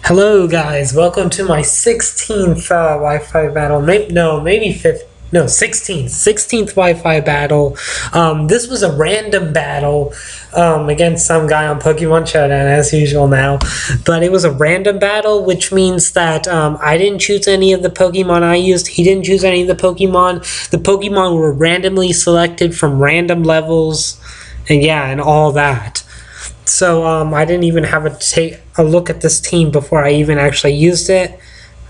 Hello guys, welcome to my 16th Wi-Fi battle. Maybe 5th. No, 16th Wi-Fi battle. This was a random battle against some guy on Pokemon Showdown as usual now. But it was a random battle, which means that I didn't choose any of the Pokemon I used. He didn't choose any of the Pokemon. The Pokemon were randomly selected from random levels, and all that. So I didn't even have to take a look at this team before I even actually used it.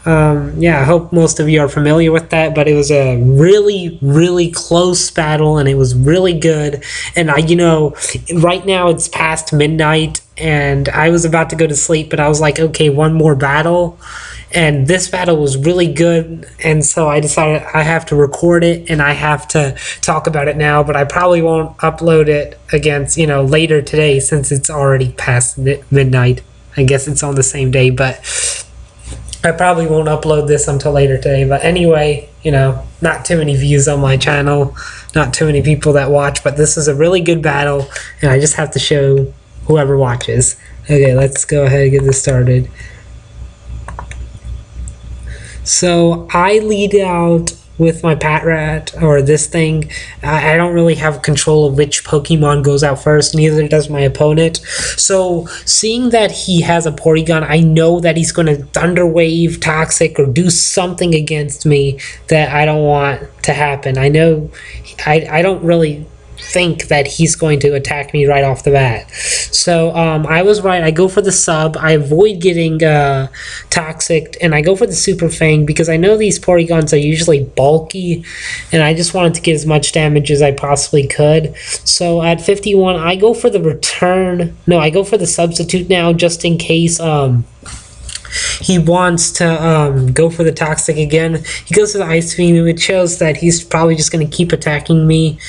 I hope most of you are familiar with that, but it was a really, really close battle, and it was really good. And right now it's past midnight, and I was about to go to sleep, but I was like, okay, one more battle. And this battle was really good, and so I decided I have to record it and I have to talk about it now, but I probably won't upload it later today since it's already past midnight. I guess it's on the same day, but I probably won't upload this until later today. But anyway, not too many views on my channel, not too many people that watch, but this is a really good battle, and I just have to show whoever watches. Okay, let's go ahead and get this started. So I lead out with my Patrat, or this thing. I don't really have control of which Pokemon goes out first, neither does my opponent. So seeing that he has a Porygon, I know that he's going to Thunder Wave, Toxic, or do something against me that I don't want to happen. I know I don't really think that he's going to attack me right off the bat. So I was right. I go for the sub. I avoid getting toxic, and I go for the Super Fang because I know these Porygons are usually bulky, and I just wanted to get as much damage as I possibly could. So at 51, I go for the return. No, I go for the substitute now just in case he wants to go for the toxic again. He goes for the Ice Beam, which shows that he's probably just going to keep attacking me.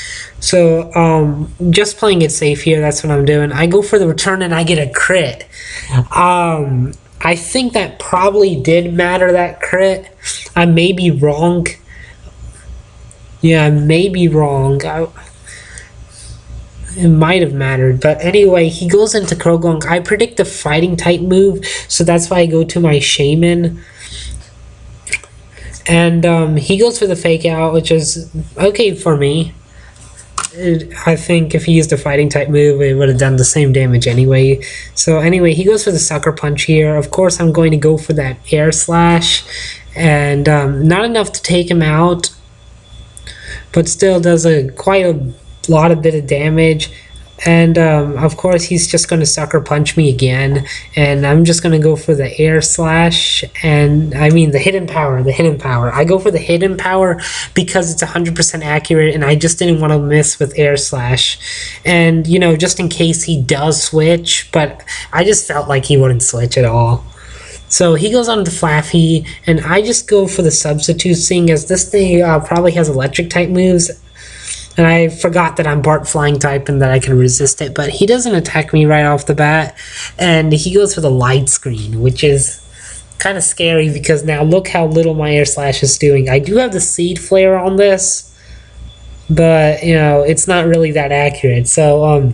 So just playing it safe here, that's what I'm doing. I go for the return and I get a crit. I think that probably did matter, that crit. I may be wrong. Yeah, I may be wrong. It might have mattered, but anyway, he goes into Scrogginst. I predict the fighting type move, so that's why I go to my Shaman. And he goes for the fake out, which is okay for me. I think if he used a fighting type move, it would have done the same damage anyway. So anyway, he goes for the Sucker Punch here. Of course, I'm going to go for that Air Slash, and not enough to take him out, but still does quite a bit of damage. And of course he's just going to Sucker Punch me again, and I'm just going to go for the Air Slash, and I mean the Hidden Power. I go for the Hidden Power because it's 100% accurate, and I just didn't want to miss with Air Slash, and just in case he does switch, but I just felt like he wouldn't switch at all. So he goes on to Flaffy, and I just go for the substitute, seeing as this thing probably has electric type moves. And I forgot that I'm Bart Flying type and that I can resist it, but he doesn't attack me right off the bat. And he goes for the Light Screen, which is kind of scary because now look how little my Air Slash is doing. I do have the Seed Flare on this, but it's not really that accurate. So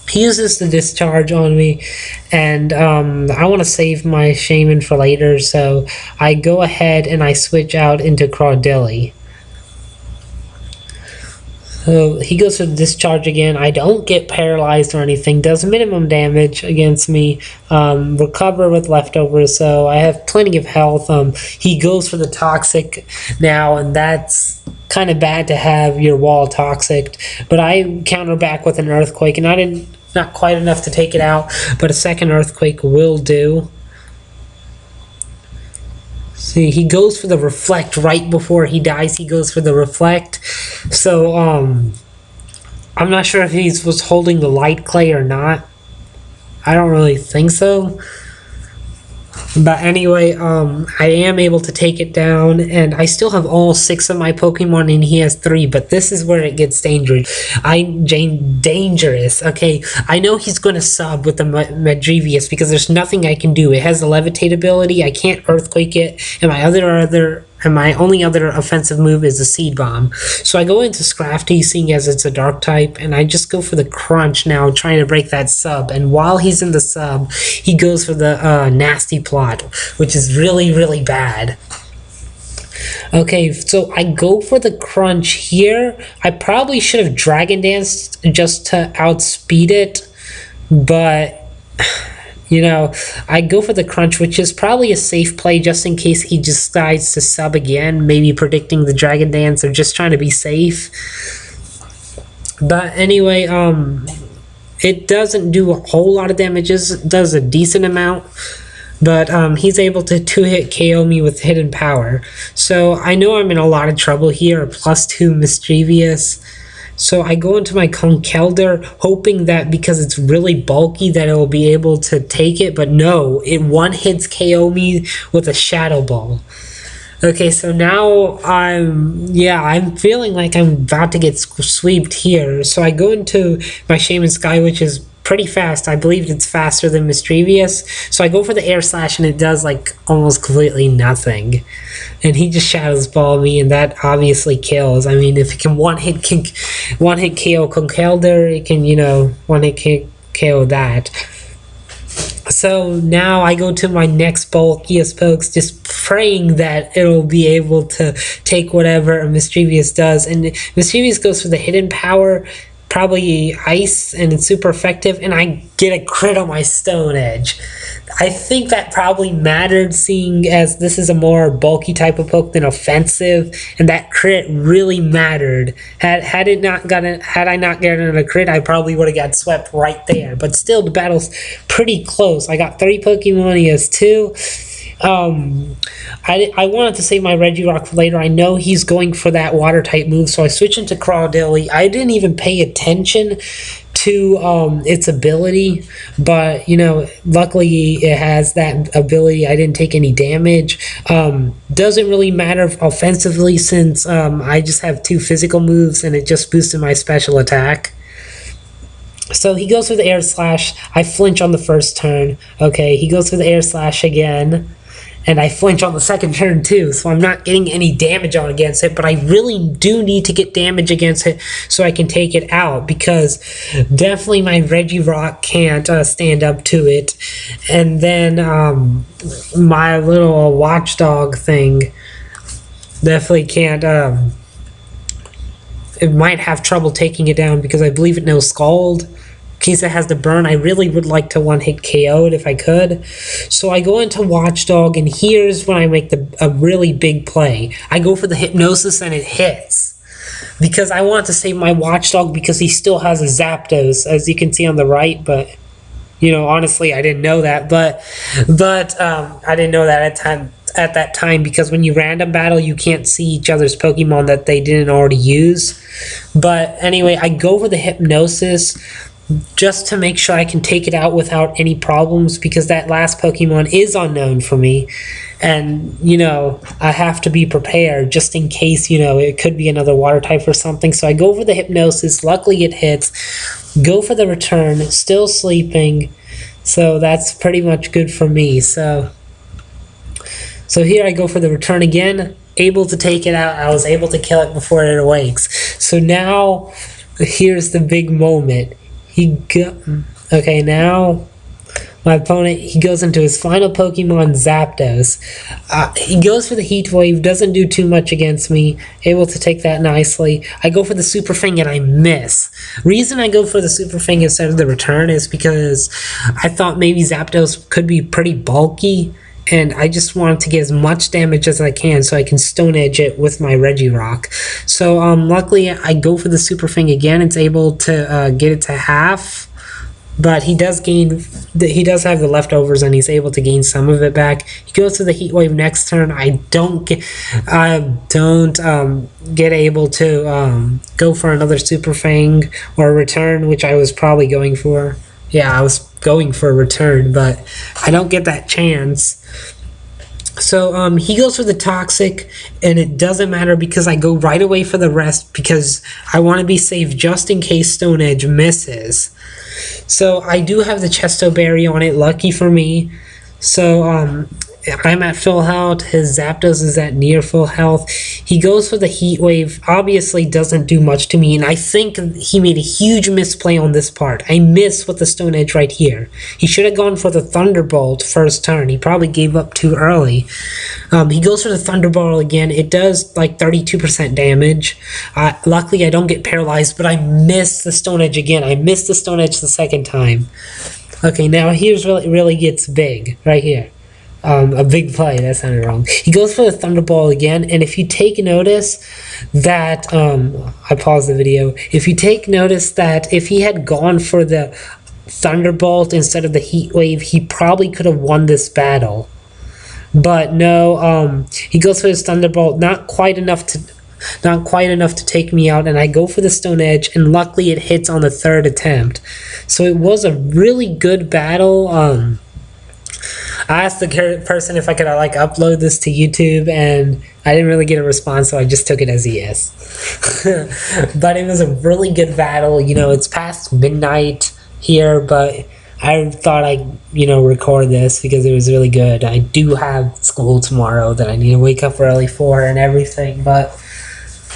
he uses the Discharge on me, and I want to save my Shaman for later, so I go ahead and I switch out into Crawdilly. So he goes for the Discharge again. I don't get paralyzed or anything. Does minimum damage against me. Recover with leftovers, so I have plenty of health. He goes for the Toxic now, and that's kind of bad to have your wall toxic. But I counter back with an Earthquake, and not quite enough to take it out, but a second Earthquake will do. See, he goes for the Reflect right before he dies. He goes for the Reflect. So, I'm not sure if he was holding the Light Clay or not. I don't really think so. But anyway, I am able to take it down, and I still have all 6 of my Pokemon, and he has 3, but this is where it gets dangerous. Dangerous, okay? I know he's going to sub with the Medrivius because there's nothing I can do. It has the Levitate ability. I can't Earthquake it, and my other And my only other offensive move is the Seed Bomb. So I go into Scrafty, seeing as it's a dark type, and I just go for the Crunch now, trying to break that sub. And while he's in the sub, he goes for the Nasty Plot, which is really, really bad. Okay, so I go for the Crunch here. I probably should have Dragon Danced just to outspeed it, but you know, I go for the Crunch, which is probably a safe play just in case he decides to sub again, maybe predicting the Dragon Dance or just trying to be safe. But anyway, it doesn't do a whole lot of damage, it does a decent amount. But he's able to 2-hit KO me with Hidden Power. So I know I'm in a lot of trouble here, +2 Mischievous. So I go into my Conkeldurr, hoping that because it's really bulky that it will be able to take it, but no, it 1-hits KO me with a Shadow Ball. Okay, so now I'm feeling like I'm about to get sweeped here. So I go into my Shaman Sky, which is pretty fast. I believe it's faster than Mischievous. So I go for the Air Slash and it does like almost completely nothing. And he just Shadows Ball me, and that obviously kills. I mean, if it can one-hit KO Conkeldurr, it can, you know, one-hit KO that. So now I go to my next bulkiest pokes, just praying that it'll be able to take whatever Mischievous does. And Mischievous goes for the Hidden Power, probably Ice, and it's super effective, and I get a crit on my Stone Edge. I think that probably mattered, seeing as this is a more bulky type of poke than offensive, and that crit really mattered. Had I not gotten a crit, I probably would have got swept right there. But still, the battle's pretty close. I got 3 Pokemon, he has 2. I wanted to save my Regirock for later. I know he's going for that water type move, so I switch into Crawdaddy. I didn't even pay attention to its ability, but you know, luckily it has that ability. I didn't take any damage. Doesn't really matter offensively since I just have 2 physical moves and it just boosted my special attack. So he goes for the Air Slash. I flinch on the first turn. Okay, he goes for the Air Slash again. And I flinch on the second turn too, so I'm not getting any damage on against it, but I really do need to get damage against it so I can take it out, because definitely my Regirock can't stand up to it. And then my little watchdog thing definitely can't, it might have trouble taking it down because I believe it knows Scald. In case it has the burn, I really would like to one-hit KO it if I could. So I go into Watchdog, and here's when I make a really big play. I go for the Hypnosis, and it hits. Because I want to save my Watchdog because he still has a Zapdos, as you can see on the right, but, you know, honestly, I didn't know that. But I didn't know that at that time, because when you random battle, you can't see each other's Pokemon that they didn't already use. But anyway, I go for the Hypnosis just to make sure I can take it out without any problems, because that last Pokemon is unknown for me, and you know, I have to be prepared just in case, you know, it could be another water type or something. So I go for the Hypnosis, luckily it hits, go for the return, still sleeping, so that's pretty much good for me. So here I go for the return again, able to take it out. I was able to kill it before it awakes. So now here's the big moment. Okay, now my opponent, he goes into his final Pokemon, Zapdos. He goes for the Heat Wave, doesn't do too much against me, able to take that nicely. I go for the Super Fang and I miss. Reason I go for the Super Fang instead of the return is because I thought maybe Zapdos could be pretty bulky, and I just wanted to get as much damage as I can so I can Stone Edge it with my Regirock. So luckily I go for the Super Fang again. It's able to get it to half, but he does have the leftovers, and he's able to gain some of it back. He goes to the Heat Wave next turn. I don't get able to go for another Super Fang or a return, which I was probably going for. Yeah, I was going for a return, but I don't get that chance. So he goes for the Toxic, and it doesn't matter because I go right away for the rest because I want to be safe just in case Stone Edge misses. So I do have the Chesto Berry on it, lucky for me. So I'm at full health. His Zapdos is at near full health. He goes for the Heat Wave. Obviously doesn't do much to me, and I think he made a huge misplay on this part. I miss with the Stone Edge right here. He should have gone for the Thunderbolt first turn. He probably gave up too early. He goes for the Thunderbolt again. It does like 32% damage. Luckily, I don't get paralyzed, but I miss the Stone Edge again. I missed the Stone Edge the second time. Okay, now here's where it really gets big, right here. A big play, that sounded wrong. He goes for the Thunderbolt again, and if you take notice that, I paused the video. If you take notice that if he had gone for the Thunderbolt instead of the Heat Wave, he probably could have won this battle. But no, he goes for his Thunderbolt, not quite enough to take me out, and I go for the Stone Edge, and luckily it hits on the third attempt. So it was a really good battle. I asked the person if I could like upload this to YouTube, and I didn't really get a response, so I just took it as a yes. But it was a really good battle. You know, it's past midnight here, but I thought I'd, record this because it was really good. I do have school tomorrow that I need to wake up early for and everything, but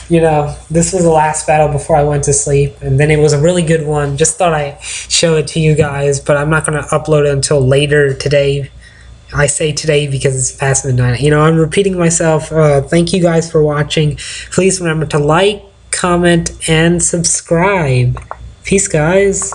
this was the last battle before I went to sleep, and then it was a really good one. Just thought I'd show it to you guys, but I'm not going to upload it until later today. I say today because it's past midnight. I'm repeating myself. Thank you guys for watching. Please remember to like, comment, and subscribe. Peace, guys.